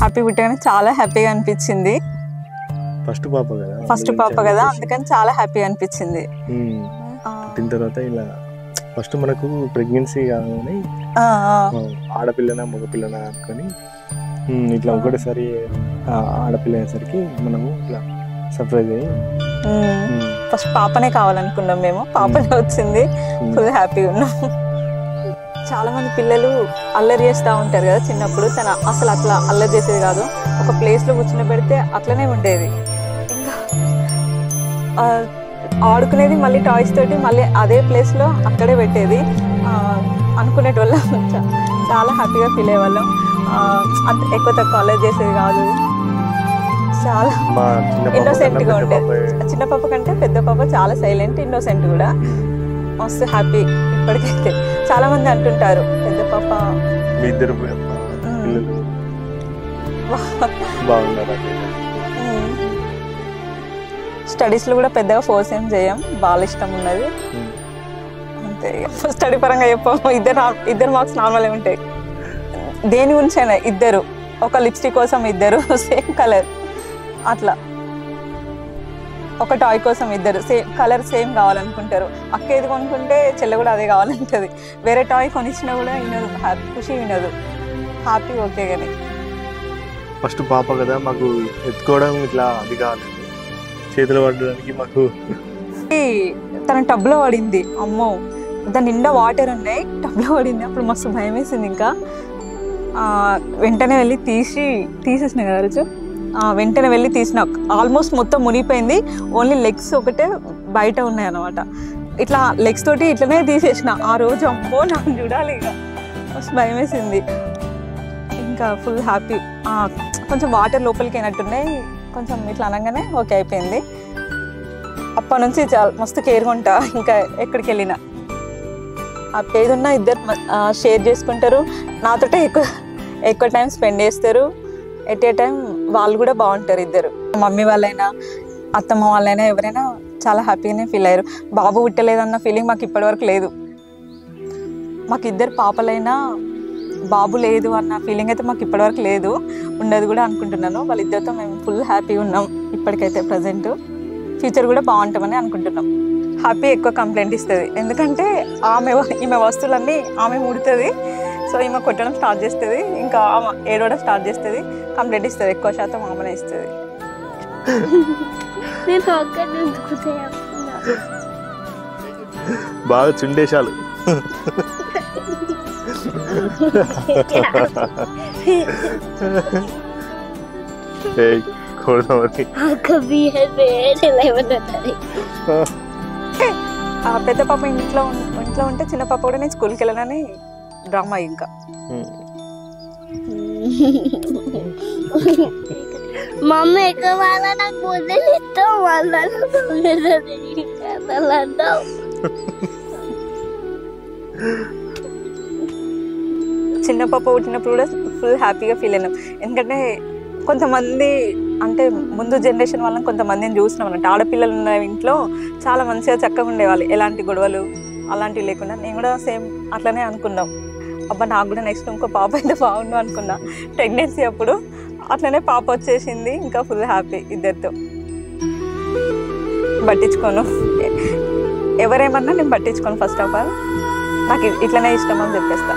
Happy పుట్టగానే చాలా హ్యాపీగా అనిపించింది. ఫస్ట్ పాప కదా అందుకని చాలా హ్యాపీగా అనిపించింది. పుట్టిన తర్వాత ఇలా ఫస్ట్ మనకు ప్రెగ్నెన్సీ కాగానే ఆడపిల్లనా మగపిల్లనా అనుకొని ఇట్లా ఒకటేసారి ఆడపిల్ల అయ్యేసరికి మనము ఇట్లా సర్ప్రైజ్ అయ్యి ఫస్ట్ పాపనే కావాలనుకున్నాం మేము. పాపనే వచ్చింది, ఫుల్ హ్యాపీగా ఉన్నాం. చాలా మంది పిల్లలు అల్లరి చేస్తూ ఉంటారు కదా చిన్నప్పుడు. తన అసలు అట్లా అల్లరి చేసేది కాదు. ఒక ప్లేస్లో కూర్చుని పెడితే అట్లనే ఉండేది. ఇంకా ఆడుకునేది మళ్ళీ టాయ్స్ తోటి మళ్ళీ అదే ప్లేస్లో అక్కడే పెట్టేది. అనుకునేటోళ్ళం, చాలా హ్యాపీగా ఫీల్ అయ్యేవాళ్ళం. అంత ఎక్కువ తక్కువ అల్లరి చేసేది కాదు. చాలా ఇన్నోసెంట్గా ఉండేది. చిన్న పాప కంటే పెద్ద పాప చాలా సైలెంట్, ఇన్నోసెంట్ కూడా. మస్తు హ్యాపీ ఇప్పటికైతే. చాలా మంది అంటుంటారు పెద్ద పాప స్టడీస్లో కూడా పెద్దగా ఫోర్స్ ఏం చేయం, బాగా ఇష్టం ఉన్నది అంతే. స్టడీ పరంగా చెప్పాము, ఇద్దరు మార్క్స్ నార్మల్గా ఉంటాయి. దేని గురించి అయినా ఇద్దరు, ఒక లిప్స్టిక్ కోసం ఇద్దరు సేమ్ కలర్, అట్లా ఒక టాయ్ కోసం ఇద్దరు సేమ్ కలర్ సేమ్ కావాలనుకుంటారు. అక్క ఏది కొనుక్కుంటే చెల్లె కూడా అదే కావాలంటుంది. వేరే టాయ్ కొనిచ్చినా కూడా వినదు, ఖుషి వినదు. Happy okay. కానీ ఫస్ట్ పాప కదా, మాకు ఎత్తుకోవడం ఇట్లా అది కాలేదు, చేతులు పడడానికి మాకు. తన టబ్లో పడింది, అమ్మో దాని నిండా వాటర్ ఉన్నాయి, టబ్లో పడింది. అప్పుడు మస్తు భయం వేసింది. ఇంకా వెంటనే వెళ్ళి తీసేసిన కదా రోజు, వెంటనే వెళ్ళి తీసిన. ఆల్మోస్ట్ మొత్తం మునిగిపోయింది, ఓన్లీ లెగ్స్ ఒకటే బయట ఉన్నాయి అన్నమాట. ఇట్లా లెగ్స్ తోటి ఇట్లనే తీసేసిన. ఆ రోజు అమ్మో నాకు చూడాలి, ఇక మస్తు భయం వేసింది. ఇంకా ఫుల్ హ్యాపీ. కొంచెం వాటర్ లోపలికి అయినట్టున్నాయి, కొంచెం ఇట్లా అనగానే ఓకే అయిపోయింది. అప్పటి నుంచి చాలా మస్తు కేర్గా ఉంటా. ఇంకా ఎక్కడికి వెళ్ళినా ఏదున్నా ఇద్దరు షేర్ చేసుకుంటారు. నాతోటే ఎక్కువ టైం స్పెండ్ చేస్తారు. ఎట్ ఏ టైం వాళ్ళు కూడా బాగుంటారు ఇద్దరు. మమ్మీ వాళ్ళైనా అత్తమ్మ వాళ్ళైనా ఎవరైనా చాలా హ్యాపీగానే ఫీల్ అయ్యారు. బాబు పుట్టలేదన్న ఫీలింగ్ మాకు ఇప్పటివరకు లేదు. మాకు ఇద్దరు పాపలైనా బాబు లేదు అన్న ఫీలింగ్ అయితే మాకు ఇప్పటివరకు లేదు, ఉండదు కూడా అనుకుంటున్నాను. వాళ్ళిద్దరితో మేము ఫుల్ హ్యాపీగా ఉన్నాం ఇప్పటికైతే. ప్రజెంట్ ఫ్యూచర్ కూడా బాగుంటామని అనుకుంటున్నాం. హ్యాపీ ఎక్కువ కంప్లైంట్ ఇస్తుంది, ఎందుకంటే ఈమె వస్తువులన్నీ ఆమె ముడుతుంది. సో ఈమె కొట్టడం స్టార్ట్ చేస్తుంది, ఇంకా ఆమె ఏడవడం స్టార్ట్ చేస్తుంది, కంప్లైంట్ ఇస్తుంది. ఎక్కువ శాతం ఆమెనే ఇస్తుంది. బాగా చుండేశాలు. పెద్ద పాప ఇంట్లో ఉంటే చిన్న పాప కూడా నేను స్కూల్కి వెళ్ళనని డ్రామా. ఇంకా మమ్మీ ఎక్కువ వాళ్ళ నాకు బుద్ధులు ఇస్తాం, వాళ్ళ చిన్న పాప పుట్టినప్పుడు కూడా ఫుల్ హ్యాపీగా ఫీల్ అయినాం. ఎందుకంటే కొంతమంది అంటే ముందు జనరేషన్ వాళ్ళని కొంతమందిని చూసినాం అంటే ఆడపిల్లలు ఉన్న ఇంట్లో చాలా మంచిగా చక్కగా ఉండేవాళ్ళు, ఎలాంటి గొడవలు అలాంటివి లేకుండా. నేను కూడా సేమ్ అట్లనే అనుకున్నాం. అబ్బా నాకు కూడా నెక్స్ట్ ఇంకో పాప అయితే బాగుండు అనుకున్నా ప్రెగ్నెన్సీ అప్పుడు. అట్లనే పాప వచ్చేసింది, ఇంకా ఫుల్ హ్యాపీ ఇద్దరితో. పట్టించుకోను, ఎవరేమన్నా నేను పట్టించుకోను. ఫస్ట్ ఆఫ్ ఆల్ నాకు ఇట్లనే ఇష్టం అని చెప్పేస్తా.